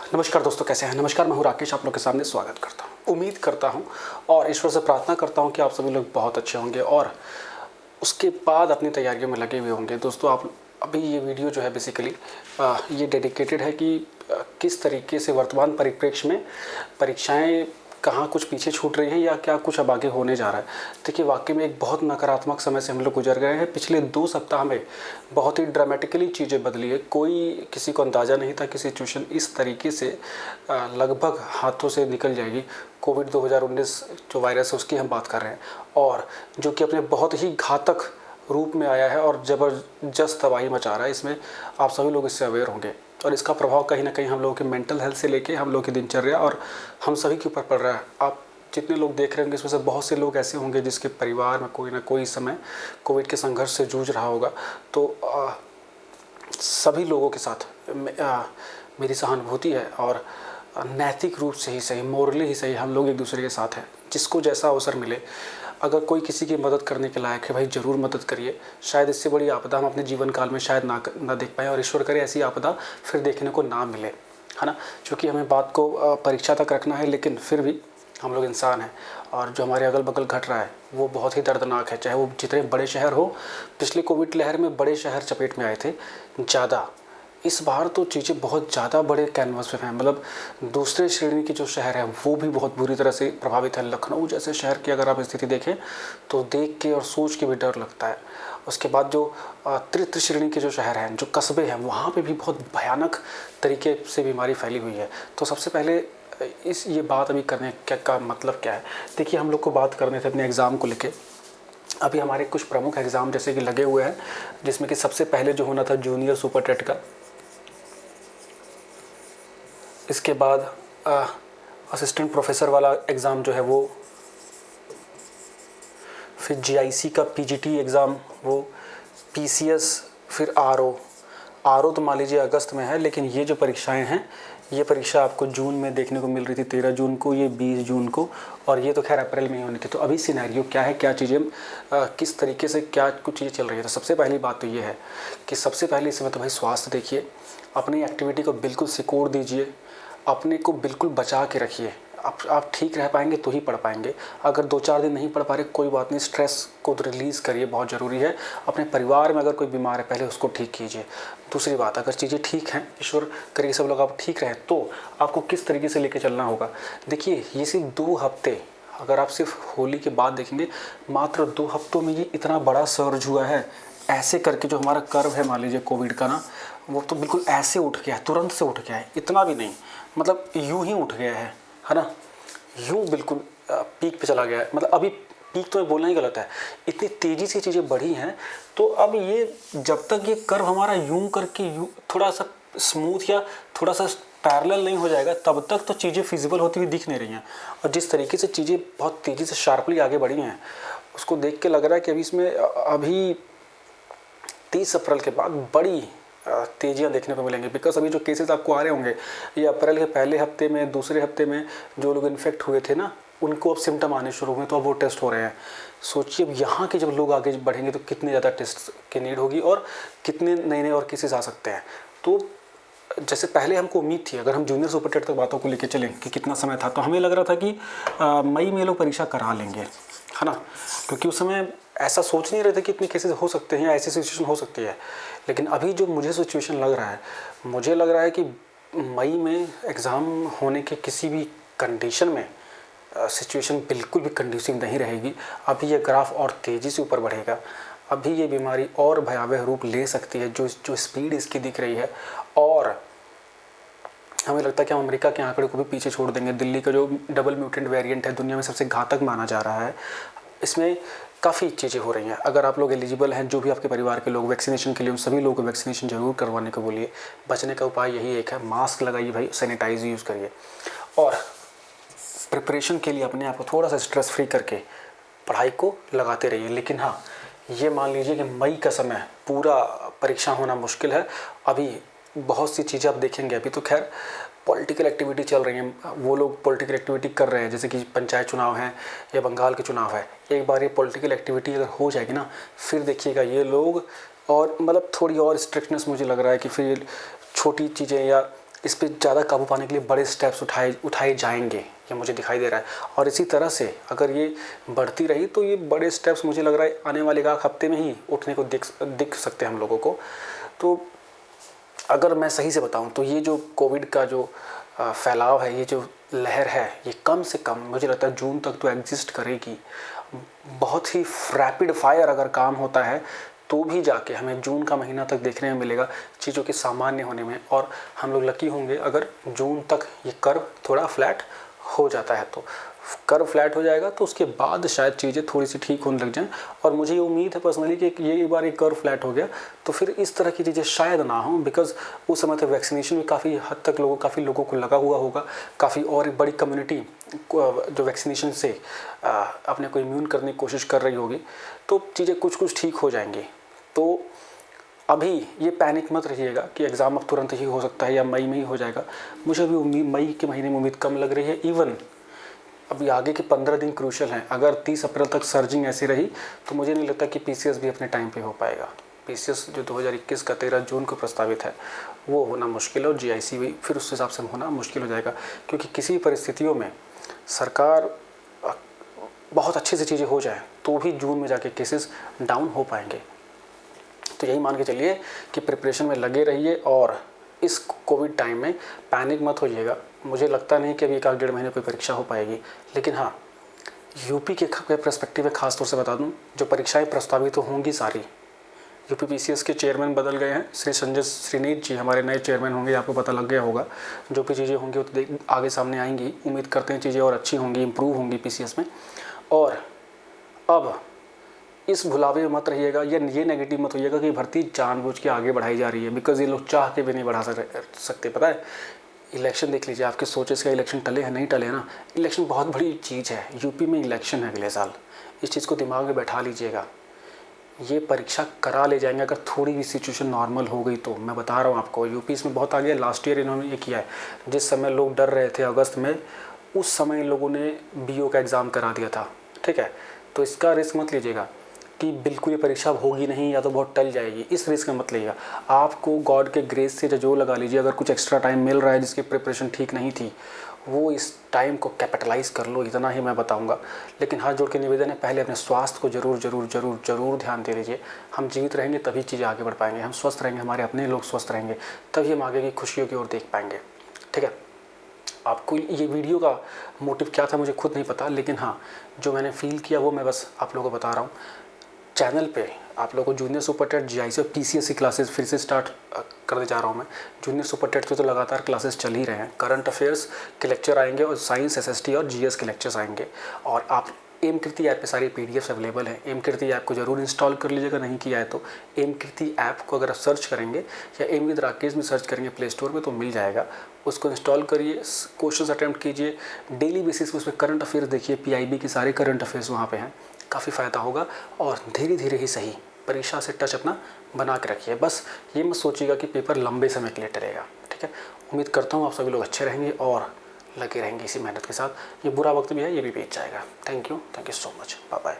नमस्कार दोस्तों, कैसे हैं? नमस्कार, मैं हूं राकेश, आप लोग के सामने स्वागत करता हूं। उम्मीद करता हूं और ईश्वर से प्रार्थना करता हूं कि आप सभी लोग बहुत अच्छे होंगे और उसके बाद अपनी तैयारियों में लगे हुए होंगे। दोस्तों, आप अभी ये वीडियो जो है बेसिकली ये डेडिकेटेड है कि किस तरीके से वर्तमान परिप्रेक्ष्य में परीक्षाएं कहाँ कुछ पीछे छूट रही हैं या क्या कुछ अब आगे होने जा रहा है। देखिए, वाकई में एक बहुत नकारात्मक समय से हम लोग गुजर गए हैं। पिछले 2 सप्ताह में बहुत ही ड्रामेटिकली चीज़ें बदली है। कोई किसी को अंदाज़ा नहीं था कि सिचुएशन इस तरीके से लगभग हाथों से निकल जाएगी। कोविड 2019 जो वायरस है उसकी हम बात कर रहे हैं, और जो कि अपने बहुत ही घातक रूप में आया है और ज़बरदस्त तबाही मचा रहा है। इसमें आप सभी लोग इससे अवेयर होंगे और इसका प्रभाव कहीं ना कहीं हम लोगों के मेंटल हेल्थ से लेके हम लोगों की दिनचर्या और हम सभी के ऊपर पड़ रहा है। आप जितने लोग देख रहे होंगे इसमें से बहुत से लोग ऐसे होंगे जिसके परिवार में कोई ना कोई समय कोविड के संघर्ष से जूझ रहा होगा। तो सभी लोगों के साथ मेरी सहानुभूति है और नैतिक रूप से ही सही, मोरली ही सही, हम लोग एक दूसरे के साथ हैं। जिसको जैसा अवसर मिले, अगर कोई किसी की मदद करने के लायक है, भाई ज़रूर मदद करिए। शायद इससे बड़ी आपदा हम अपने जीवन काल में शायद ना देख पाएँ, और ईश्वर करे ऐसी आपदा फिर देखने को ना मिले, है ना। क्योंकि हमें बात को परीक्षा तक रखना है, लेकिन फिर भी हम लोग इंसान हैं और जो हमारे अगल बगल घट रहा है वो बहुत ही दर्दनाक है। चाहे वो जितने बड़े शहर हो, पिछले कोविड लहर में बड़े शहर चपेट में आए थे ज़्यादा। इस बार तो चीज़ें बहुत ज़्यादा बड़े कैनवस पे हैं। मतलब दूसरे श्रेणी के जो शहर हैं वो भी बहुत बुरी तरह से प्रभावित है। लखनऊ जैसे शहर की अगर आप स्थिति देखें तो देख के और सोच के भी डर लगता है। उसके बाद जो तृतीय श्रेणी के जो शहर हैं, जो कस्बे हैं, वहाँ पे भी बहुत भयानक तरीके से बीमारी फैली हुई है। तो सबसे पहले ये बात अभी करने का मतलब क्या है। देखिए, हम लोग को बात करने थे अपने एग्ज़ाम को लेके। अभी हमारे कुछ प्रमुख एग्ज़ाम जैसे कि लगे हुए हैं, जिसमें कि सबसे पहले जो होना था जूनियर सुपर टेट का, इसके बाद असिस्टेंट प्रोफेसर वाला एग्ज़ाम जो है वो, फिर जीआईसी का पीजीटी एग्ज़ाम, वो पीसीएस, फिर आरओ तो मान लीजिए अगस्त में है, लेकिन ये जो परीक्षाएं हैं, ये परीक्षा आपको जून में देखने को मिल रही थी, 13 जून को, ये 20 जून को, और ये तो खैर अप्रैल में ही होनी थी। तो अभी सिनेरियो क्या है, क्या चीज़ें किस तरीके से क्या कुछ चीज़ें चल रही है। तो सबसे पहली बात तो ये है कि सबसे पहले इसमें तो भाई स्वास्थ्य देखिए, अपनी एक्टिविटी को बिल्कुल सिकोड़ दीजिए, अपने को बिल्कुल बचा के रखिए। आप ठीक रह पाएंगे तो ही पढ़ पाएंगे। अगर 2-4 दिन नहीं पढ़ पा रहे, कोई बात नहीं, स्ट्रेस को रिलीज़ करिए, बहुत ज़रूरी है। अपने परिवार में अगर कोई बीमार है, पहले उसको ठीक कीजिए। दूसरी बात, अगर चीज़ें ठीक हैं, ईश्वर करिए सब लोग आप ठीक रहें, तो आपको किस तरीके से लेके चलना होगा। देखिए, ये सिर्फ 2 हफ्ते, अगर आप सिर्फ होली के बाद देखेंगे, मात्र 2 हफ्तों में ये इतना बड़ा सर्ज हुआ है। ऐसे करके जो हमारा कर्व है मान लीजिए कोविड का ना, वो तो बिल्कुल ऐसे उठ गया है, तुरंत से उठ गया है। इतना भी नहीं, मतलब यूं ही उठ गया है ना, यूं बिल्कुल पीक पे चला गया है। मतलब अभी पीक तो बोलना ही गलत है, इतनी तेज़ी से चीज़ें बढ़ी हैं। तो अब ये जब तक ये कर्व हमारा यूं करके यूं थोड़ा सा स्मूथ या थोड़ा सा पैरेलल नहीं हो जाएगा, तब तक तो चीज़ें फिजिबल होती हुई दिख नहीं रही हैं। और जिस तरीके से चीज़ें बहुत तेज़ी से शार्पली आगे बढ़ी हैं, उसको देख के लग रहा है कि अभी इसमें अभी 30 अप्रैल के बाद बड़ी तेजियाँ देखने को मिलेंगी। बिकॉज अभी जो केसेस आपको आ रहे होंगे, ये अप्रैल के पहले हफ्ते में, दूसरे हफ्ते में जो लोग इन्फेक्ट हुए थे ना, उनको अब सिम्टम आने शुरू हुए, तो अब वो टेस्ट हो रहे हैं। सोचिए अब यहाँ के जब लोग आगे बढ़ेंगे तो कितने ज़्यादा टेस्ट की नीड होगी और कितने नए नए और केसेस आ सकते हैं। तो जैसे पहले हमको उम्मीद थी, अगर हम जूनियर सुपर टेट तक बातों को लेकर चलें कि कितना समय था, तो हमें लग रहा था कि मई में लोग परीक्षा करा लेंगे, है ना। क्योंकि उस समय ऐसा सोच नहीं रहे थे कि इतने केसेस हो सकते हैं, ऐसी सिचुएशन हो सकती है। लेकिन अभी जो मुझे सिचुएशन लग रहा है, मुझे लग रहा है कि मई में एग्ज़ाम होने के किसी भी कंडीशन में सिचुएशन बिल्कुल भी कंड्यूसिव नहीं रहेगी। अभी ये ग्राफ और तेज़ी से ऊपर बढ़ेगा। अभी ये बीमारी और भयावह रूप ले सकती है, जो स्पीड इसकी दिख रही है। और हमें लगता है कि हम अमेरिका के आंकड़े को भी पीछे छोड़ देंगे। दिल्ली का जो डबल म्यूटेंट वेरिएंट है, दुनिया में सबसे घातक माना जा रहा है। इसमें काफ़ी चीज़ें हो रही हैं। अगर आप लोग एलिजिबल हैं, जो भी आपके परिवार के लोग वैक्सीनेशन के लिए, उन सभी लोगों को वैक्सीनेशन जरूर करवाने को बोलिए। बचने का उपाय यही एक है, मास्क लगाइए भाई, सैनिटाइज यूज़ करिए, और प्रिपरेशन के लिए अपने आप को थोड़ा सा स्ट्रेस फ्री करके पढ़ाई को लगाते रहिए। लेकिन हाँ, ये मान लीजिए कि मई का समय पूरा परीक्षा होना मुश्किल है। अभी बहुत सी चीज़ें आप देखेंगे, अभी तो खैर पॉलिटिकल एक्टिविटी चल रही हैं, वो लोग पॉलिटिकल एक्टिविटी कर रहे हैं, जैसे कि पंचायत चुनाव हैं या बंगाल के चुनाव है। एक बार ये पॉलिटिकल एक्टिविटी अगर हो जाएगी ना, फिर देखिएगा ये लोग, और मतलब थोड़ी और स्ट्रिक्टनेस मुझे लग रहा है कि फिर छोटी चीज़ें या इस पे ज़्यादा काबू पाने के लिए बड़े स्टेप्स उठाए जाएंगे, ये मुझे दिखाई दे रहा है। और इसी तरह से अगर ये बढ़ती रही तो ये बड़े स्टेप्स मुझे लग रहा है आने वाले एक हफ्ते में ही उठने को दिख सकते हैं हम लोगों को। तो अगर मैं सही से बताऊं तो ये जो कोविड का जो फैलाव है, ये जो लहर है, ये कम से कम मुझे लगता है जून तक तो एग्जिस्ट करेगी। बहुत ही रैपिड फायर अगर काम होता है तो भी जाके हमें जून का महीना तक देखने में मिलेगा चीज़ों के सामान्य होने में। और हम लोग लकी होंगे अगर जून तक ये कर्व थोड़ा फ्लैट हो जाता है, तो कर्व फ्लैट हो जाएगा तो उसके बाद शायद चीज़ें थोड़ी सी ठीक होने लग जाएं। और मुझे ये उम्मीद है पर्सनली कि ये एक बार एक कर्व फ्लैट हो गया तो फिर इस तरह की चीज़ें शायद ना हो, बिकॉज उस समय तक वैक्सीनेशन भी काफ़ी हद तक काफ़ी लोगों को लगा हुआ होगा, काफ़ी और एक बड़ी कम्युनिटी जो वैक्सीनेशन से अपने को इम्यून करने की कोशिश कर रही होगी, तो चीज़ें कुछ ठीक हो जाएंगी। तो अभी ये पैनिक मत रहिएगा कि एग्ज़ाम अब तुरंत ही हो सकता है या मई में ही हो जाएगा। मुझे अभी मई के महीने में उम्मीद कम लग रही है। इवन अभी आगे के 15 दिन क्रूशल हैं। अगर 30 अप्रैल तक सर्जिंग ऐसी रही तो मुझे नहीं लगता कि पीसीएस भी अपने टाइम पे हो पाएगा। पीसीएस जो 2021 का 13 जून को प्रस्तावित है वो होना मुश्किल है, और जीआईसी भी फिर उस हिसाब से होना मुश्किल हो जाएगा, क्योंकि किसी परिस्थितियों में सरकार बहुत अच्छे से चीज़ें हो जाए तो भी जून में जाके केसेस डाउन हो पाएंगे। तो यही मान के चलिए कि प्रिपरेशन में लगे रहिए और इस कोविड टाइम में पैनिक मत होइएगा। मुझे लगता नहीं कि अभी 1-1.5 महीने कोई परीक्षा हो पाएगी, लेकिन हाँ, यूपी के पर्सपेक्टिव में ख़ास तौर से बता दूं, जो परीक्षाएं प्रस्तावित तो होंगी सारी। यूपी पीसीएस के चेयरमैन बदल गए हैं, श्री संजय श्रीनीत जी हमारे नए चेयरमैन होंगे, आपको पता लग गया होगा। जो भी चीज़ें होंगी वो तो आगे सामने आएंगी। उम्मीद करते हैं चीज़ें और अच्छी होंगी, इम्प्रूव होंगी पीसीएस में। और अब इस भुलावे में मत रहिएगा, ये नेगेटिव मत होइएगा कि भर्ती जानबूझ के आगे बढ़ाई जा रही है, बिकॉज ये लोग चाह के भी नहीं बढ़ा सकते। पता है, इलेक्शन देख लीजिए, आपके सोचे से इलेक्शन टले हैं नहीं टले ना। इलेक्शन बहुत बड़ी चीज़ है, यूपी में इलेक्शन है अगले साल, इस चीज़ को दिमाग में बैठा लीजिएगा। ये परीक्षा करा ले जाएंगे अगर थोड़ी भी सिचुएशन नॉर्मल हो गई तो। मैं बता रहा हूँ आपको, यूपी इसमें बहुत आगे है। लास्ट ईयर इन्होंने ये किया है, जिस समय लोग डर रहे थे अगस्त में, उस समय इन लोगों ने बीओ का एग्ज़ाम करा दिया था। ठीक है, तो इसका रिस्क मत लीजिएगा कि बिल्कुल ये परीक्षा होगी नहीं या तो बहुत टल जाएगी, इस रिस्क में मत लीजिएगा। आपको गॉड के ग्रेस से जो लगा लीजिए, अगर कुछ एक्स्ट्रा टाइम मिल रहा है जिसकी प्रिपरेशन ठीक नहीं थी, वो इस टाइम को कैपिटलाइज़ कर लो, इतना ही मैं बताऊंगा। लेकिन हाथ जोड़ के निवेदन है, पहले अपने स्वास्थ्य को ज़रूर ध्यान दे लीजिए। हम जीवित रहेंगे तभी चीज़ें आगे बढ़ पाएंगे, हम स्वस्थ रहेंगे, हमारे अपने लोग स्वस्थ रहेंगे, तभी हम आगे की खुशियों की ओर देख पाएंगे। ठीक है, आपको ये वीडियो का मोटिव क्या था मुझे खुद नहीं पता, लेकिन हाँ, जो मैंने फील किया वो मैं बस आप लोगों को बता रहा हूँ। चैनल पे आप लोगों को जूनियर सुपर टेट, जीआईसी और पीसीएस की क्लासेस फिर से स्टार्ट करने जा रहा हूँ मैं। जूनियर सुपर टेट पे तो लगातार क्लासेस चल ही रहे हैं, करंट अफेयर्स के लेक्चर आएंगे और साइंस, एसएसटी और जीएस के लेक्चर्स आएंगे। और आप एम कीर्ति ऐप पे सारी पीडीएफ्स अवेलेबल हैं। एम कीर्ति ऐप को जरूर इंस्टॉल कर लीजिएगा, नहीं किया है तो। एम कीर्ति ऐप को अगर आप सर्च करेंगे या एम विद राकेश में सर्च करेंगे प्ले स्टोर में तो मिल जाएगा, उसको इंस्टॉल करिए, क्वेश्चंस अटैम्प्ट कीजिए, डेली बेसिस पे उसमें करंट अफेयर्स देखिए, पीआईबी की सारे करंट अफेयर्स वहाँ पे हैं, काफ़ी फ़ायदा होगा। और धीरे धीरे ही सही परीक्षा से टच अपना बना के रखिए। बस ये मत सोचिएगा कि पेपर लंबे समय के लिए टलेगा। ठीक है, उम्मीद करता हूँ आप सभी लोग अच्छे रहेंगे और लगे रहेंगे इसी मेहनत के साथ। ये बुरा वक्त भी है, ये भी बीत जाएगा। Thank you so much, bye bye.